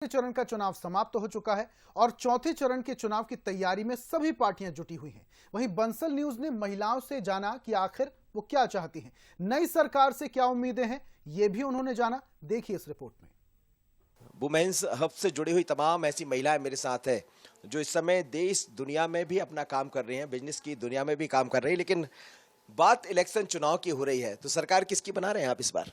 चरण का चुनाव समाप्त हो चुका है और चौथे चरण के चुनाव की तैयारी में सभी पार्टियां जुटी हुई हैं। वहीं बंसल न्यूज ने महिलाओं से जाना कि आखिर वो क्या चाहती हैं, नई सरकार से क्या उम्मीदें हैं, ये भी उन्होंने जाना। देखिए इस रिपोर्ट में। वुमेन्स हब से जुड़ी हुई तमाम ऐसी महिलाएं मेरे साथ है जो इस समय देश दुनिया में भी अपना काम कर रही हैं, बिजनेस की दुनिया में भी काम कर रही है। लेकिन बात इलेक्शन चुनाव की हो रही है, तो सरकार किसकी बना रहे हैं आप इस बार?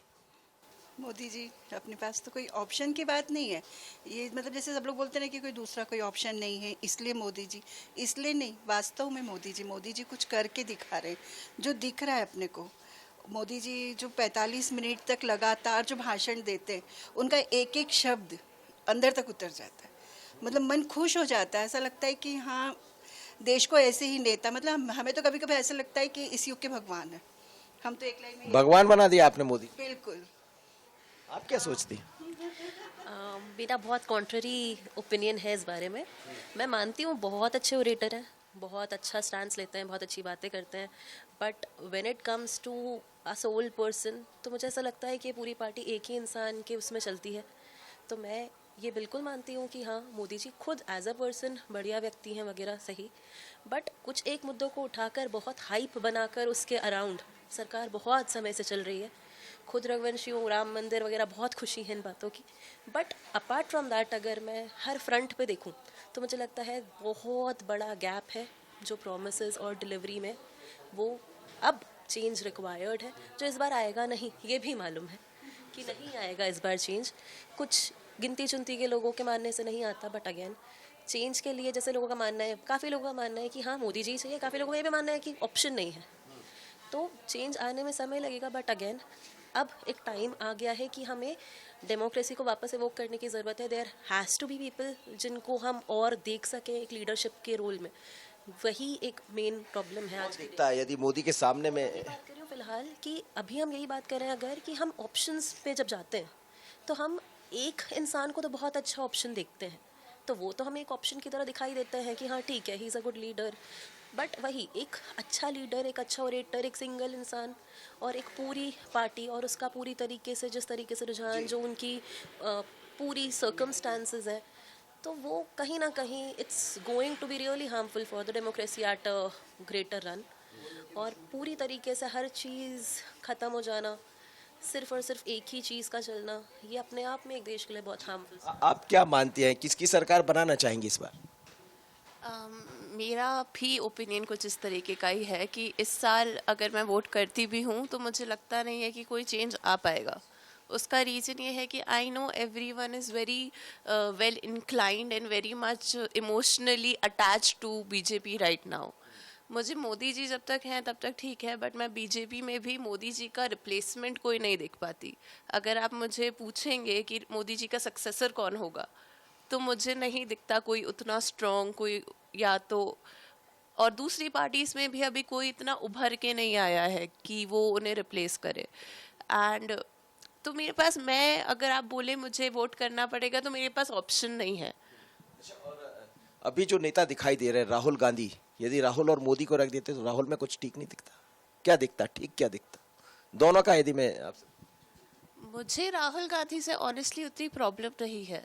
मोदी जी। अपने पास तो कोई ऑप्शन की बात नहीं है। ये मतलब जैसे सब लोग बोलते हैं कि कोई दूसरा कोई ऑप्शन नहीं है, इसलिए मोदी जी। इसलिए नहीं, वास्तव में मोदी जी कुछ करके दिखा रहे हैं, जो दिख रहा है अपने को। मोदी जी जो 45 मिनट तक लगातार जो भाषण देते हैं, उनका एक एक शब्द अंदर तक उतर जाता है। मतलब मन खुश हो जाता है, ऐसा लगता है कि हाँ, देश को ऐसे ही नेता, मतलब हमें तो कभी कभी ऐसा लगता है कि इस युग के भगवान है। हम तो एक लाइन में भगवान बना दिया आपने मोदी। बिल्कुल। आप क्या सोचती हैं? मेरा बहुत कॉन्ट्ररी ओपिनियन है इस बारे में। मैं मानती हूँ बहुत अच्छे ओरेटर हैं, बहुत अच्छा स्टैंड लेते हैं, बहुत अच्छी बातें करते हैं, but when it comes to a sole person तो मुझे ऐसा लगता है कि पूरी पार्टी एक ही इंसान के उसमें चलती है। तो मैं ये बिल्कुल मानती हूँ कि हाँ, मोदी जी खुद एज अ पर्सन बढ़िया व्यक्ति हैं वगैरह, सही, बट कुछ एक मुद्दों को उठाकर बहुत हाइप बनाकर उसके अराउंड सरकार बहुत समय से चल रही है। खुद रघुवंशियों, राम मंदिर वगैरह बहुत खुशी है इन बातों की, बट अपार्ट फ्रॉम दैट अगर मैं हर फ्रंट पे देखूं तो मुझे लगता है बहुत बड़ा गैप है जो प्रोमिसेस और डिलीवरी में। वो अब चेंज रिक्वायर्ड है, जो इस बार आएगा नहीं, ये भी मालूम है कि नहीं आएगा इस बार चेंज। कुछ गिनती चुनती के लोगों के मानने से नहीं आता, बट अगेन चेंज के लिए जैसे लोगों का मानना है, काफ़ी लोगों का मानना है कि हाँ मोदी जी चाहिए, काफ़ी लोगों का ये भी मानना है कि ऑप्शन नहीं है। तो चेंज आने में समय लगेगा, बट अगेन अब एक टाइम आ गया है कि हमें डेमोक्रेसी को वापस इवोक करने की ज़रूरत है। There has to be people जिनको हम और देख सकें एक लीडरशिप के रोल में। वही एक मेन प्रॉब्लम है आज दिखता है यदि मोदी के सामने में बात कर रही हूँ फिलहाल कि अभी हम यही बात कर रहे हैं अगर कि हम ऑप्शंस पे जब जाते हैं तो हम एक इंसान को तो बहुत अच्छा ऑप्शन देखते हैं, तो वो तो हमें एक ऑप्शन की तरह दिखाई देता है कि हाँ ठीक है, he is a good leader, but वही एक अच्छा लीडर, एक अच्छा ओरेटर, एक सिंगल इंसान और एक पूरी पार्टी और उसका पूरी तरीके से जिस तरीके से रुझान, जो उनकी पूरी सर्कमस्टांसेस है, तो वो कहीं ना कहीं it's going to be really harmful for the democracy at a greater run. और पूरी तरीके से हर चीज़ ख़त्म हो जाना, सिर्फ और सिर्फ एक ही चीज़ का चलना, ये अपने आप में एक देश के लिए बहुत हार्मफुल। आप क्या मानती हैं, किसकी सरकार बनाना चाहेंगी इस बार? मेरा भी ओपिनियन कुछ इस तरीके का ही है कि इस साल अगर मैं वोट करती भी हूँ तो मुझे लगता नहीं है कि कोई चेंज आ पाएगा। उसका रीज़न ये है कि I know everyone is very well inclined and very much emotionally attach to BJP right now. मुझे मोदी जी जब तक हैं तब तक ठीक है, बट मैं बीजेपी में भी मोदी जी का रिप्लेसमेंट कोई नहीं देख पाती। अगर आप मुझे पूछेंगे कि मोदी जी का सक्सेसर कौन होगा तो मुझे नहीं दिखता कोई उतना स्ट्रॉन्ग, कोई या तो, और दूसरी पार्टीज में भी अभी कोई इतना उभर के नहीं आया है कि वो उन्हें रिप्लेस करे। एंड तो मेरे पास, मैं अगर आप बोले मुझे वोट करना पड़ेगा तो मेरे पास ऑप्शन नहीं है। अभी जो नेता दिखाई दे रहे हैं राहुल गांधी, यदि राहुल और मोदी को रख देते तो राहुल में कुछ ठीक नहीं दिखता? क्या दिखता ठीक, क्या दिखता दोनों का? यदि मैं आपसे, मुझे राहुल गांधी से ऑनेस्टली उतनी प्रॉब्लम नहीं है।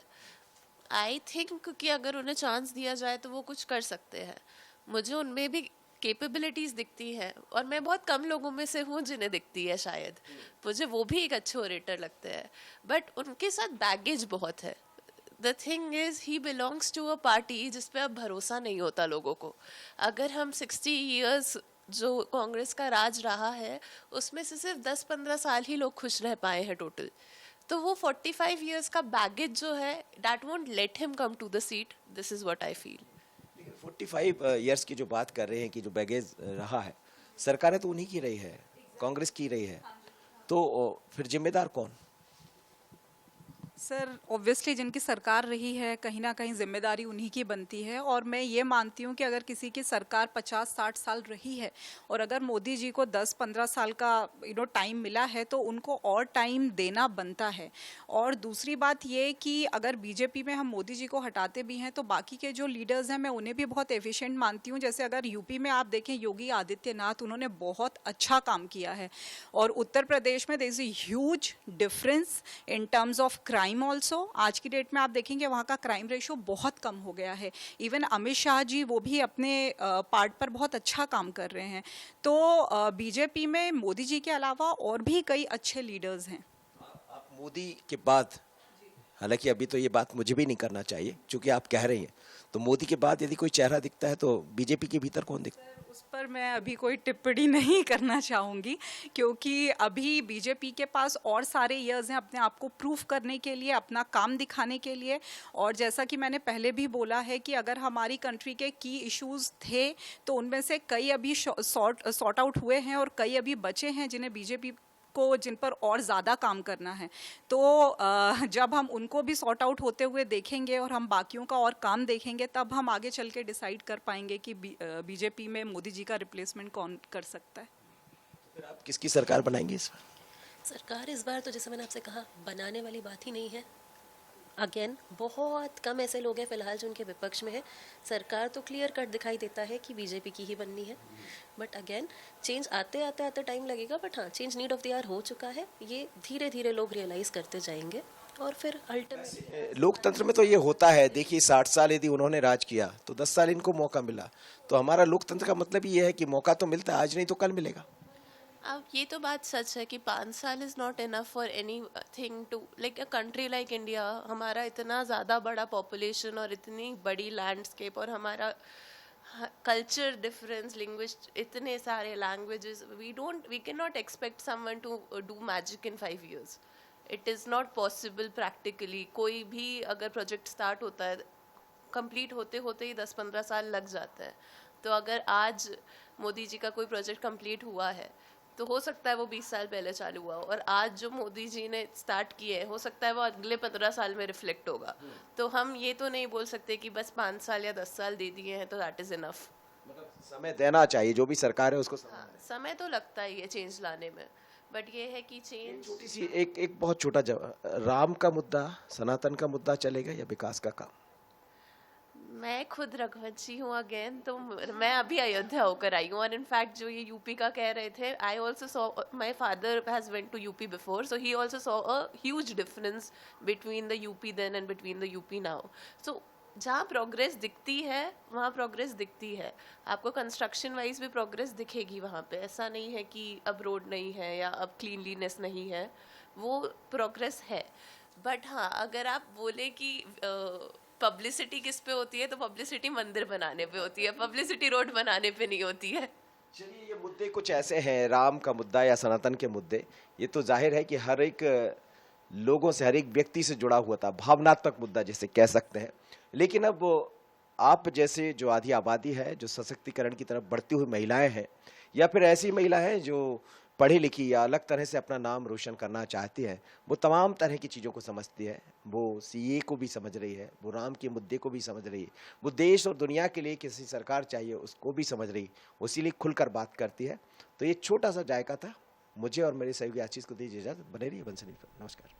आई थिंक कि अगर उन्हें चांस दिया जाए तो वो कुछ कर सकते हैं। मुझे उनमें भी कैपेबिलिटीज़ दिखती है और मैं बहुत कम लोगों में से हूँ जिन्हें दिखती है शायद। मुझे वो भी एक अच्छे ओरेटर लगते हैं, बट उनके साथ बैगेज बहुत है। The thing is he belongs to a party जिस पे अब भरोसा नहीं होता लोगों को। अगर हम 60 ईयर्स जो कांग्रेस का राज रहा है उसमें से सिर्फ 10-15 साल ही लोग खुश रह पाए हैं टोटल, तो वो 45 इयर्स का बैगेज जो है that won't let him come to the seat. This is what I feel. 45 years की जो बात कर रहे हैं कि जो बैगेज रहा है, सरकारें तो उन्हीं की रही है, कांग्रेस की रही है, तो फिर जिम्मेदार कौन? सर ऑब्वियसली जिनकी सरकार रही है कहीं ना कहीं जिम्मेदारी उन्हीं की बनती है। और मैं ये मानती हूँ कि अगर किसी की सरकार 50-60 साल रही है और अगर मोदी जी को 10-15 साल का टाइम मिला है तो उनको और टाइम देना बनता है। और दूसरी बात ये कि अगर बीजेपी में हम मोदी जी को हटाते भी हैं तो बाकी के जो लीडर्स हैं मैं उन्हें भी बहुत एफिशिएंट मानती हूँ। जैसे अगर यूपी में आप देखें योगी आदित्यनाथ, उन्होंने बहुत अच्छा काम किया है। और उत्तर प्रदेश में there is a huge difference in terms of crime crime also, आज की डेट में आप देखेंगे वहाँ का क्राइम रेशो बहुत कम हो गया है। इवन अमित शाह जी वो भी अपने पार्ट पर बहुत अच्छा काम कर रहे हैं। तो बीजेपी में मोदी जी के अलावा और भी कई अच्छे लीडर्स हैं। आप मोदी के बाद, हालांकि अभी तो ये बात मुझे भी नहीं करना चाहिए क्योंकि आप कह रही हैं, तो मोदी के बाद यदि कोई चेहरा दिखता है तो बीजेपी के भीतर कौन दिखता है? उस पर मैं अभी कोई टिप्पणी नहीं करना चाहूँगी, क्योंकि अभी बीजेपी के पास और सारे ईयर्स हैं अपने आप को प्रूफ करने के लिए, अपना काम दिखाने के लिए। और जैसा कि मैंने पहले भी बोला है कि अगर हमारी कंट्री के की इश्यूज थे तो उनमें से कई अभी सॉर्ट आउट हुए हैं और कई अभी बचे हैं जिन्हें बीजेपी को, जिन पर और ज़्यादा काम करना है। तो जब हम उनको भी सॉर्ट आउट होते हुए देखेंगे और हम बाकियों का और काम देखेंगे, तब हम आगे चल के डिसाइड कर पाएंगे कि बीजेपी में मोदी जी का रिप्लेसमेंट कौन कर सकता है। फिर आप किसकी सरकार बनाएंगे इस बार? सरकार इस बार तो जैसे मैंने आपसे कहा, बनाने वाली बात ही नहीं है। अगेन बहुत कम ऐसे लोग हैं फिलहाल जो उनके विपक्ष में है। सरकार तो क्लियर कट दिखाई देता है कि बीजेपी की ही बननी है, बट अगेन चेंज आते आते आते टाइम लगेगा। बट हाँ, change need of the hour हो चुका है, ये धीरे धीरे लोग रियलाइज करते जाएंगे और फिर अल्टीमेटली लोकतंत्र में तो ये होता है। देखिए 60 साल यदि उन्होंने राज किया तो 10 साल इनको मौका मिला, तो हमारा लोकतंत्र का मतलब ये है कि मौका तो मिलता है, आज नहीं तो कल मिलेगा। अब ये तो बात सच है कि 5 साल is not enough for anything to, like a country like India, हमारा इतना ज़्यादा बड़ा पॉपुलेशन और इतनी बड़ी लैंडस्केप और हमारा कल्चर डिफरेंस, लिंग्विस्ट, इतने सारे languages, we can not expect someone to do magic in 5 years। It is not possible practically. कोई भी अगर प्रोजेक्ट स्टार्ट होता है, कंप्लीट होते होते ही 10-15 साल लग जाता है। तो अगर आज मोदी जी का कोई प्रोजेक्ट कंप्लीट हुआ है तो हो सकता है वो 20 साल पहले चालू हुआ हो, और आज जो मोदी जी ने स्टार्ट किए है हो सकता है वो अगले 15 साल में रिफ्लेक्ट होगा। तो हम ये तो नहीं बोल सकते कि बस 5 साल या 10 साल दे दिए हैं तो दैट इज इनफ। मतलब समय देना चाहिए, जो भी सरकार है उसको हाँ, समय तो लगता ही है चेंज लाने में, बट ये है कि चेंज। छोटी सी एक बहुत छोटा जवाब, राम का मुद्दा, सनातन का मुद्दा चलेगा या विकास का काम? मैं खुद रघुवंशी हूँ अगेन, तो मैं अभी अयोध्या होकर आई हूँ। और इनफैक्ट जो ये यूपी का कह रहे थे, I also saw, my father has went to UP before, so he also saw a huge difference between the UP then and between the UP now. So जहाँ प्रोग्रेस दिखती है वहाँ प्रोग्रेस दिखती है, आपको कंस्ट्रक्शन वाइज भी progress दिखेगी वहाँ पे। ऐसा नहीं है कि अब रोड नहीं है या अब क्लीनलीनेस नहीं है, वो प्रोग्रेस है। बट हाँ, अगर आप बोले कि पब्लिसिटी किस पे होती है, तो पब्लिसिटी मंदिर बनाने पे होती है, पब्लिसिटी रोड बनाने पे नहीं होती है। चलिए, ये मुद्दे कुछ ऐसे हैं, राम का मुद्दा या सनातन के मुद्दे, ये तो जाहिर है कि हर एक लोगों से, हर एक व्यक्ति से जुड़ा हुआ था, भावनात्मक मुद्दा जिसे कह सकते हैं। लेकिन अब आप जैसे जो आधी आबादी है, जो सशक्तिकरण की तरफ बढ़ती हुई महिलाएं हैं, या फिर ऐसी महिला हैं जो पढ़ी लिखी या अलग तरह से अपना नाम रोशन करना चाहती है, वो तमाम तरह की चीज़ों को समझती है। वो सीए को भी समझ रही है, वो राम के मुद्दे को भी समझ रही है, वो देश और दुनिया के लिए कैसी सरकार चाहिए उसको भी समझ रही, वो इसीलिए खुलकर बात करती है। तो ये छोटा सा जायका था, मुझे और मेरे सहयोगी आशीष को दीजिए इजाज़त। बने रहिए बंसली पर। नमस्कार।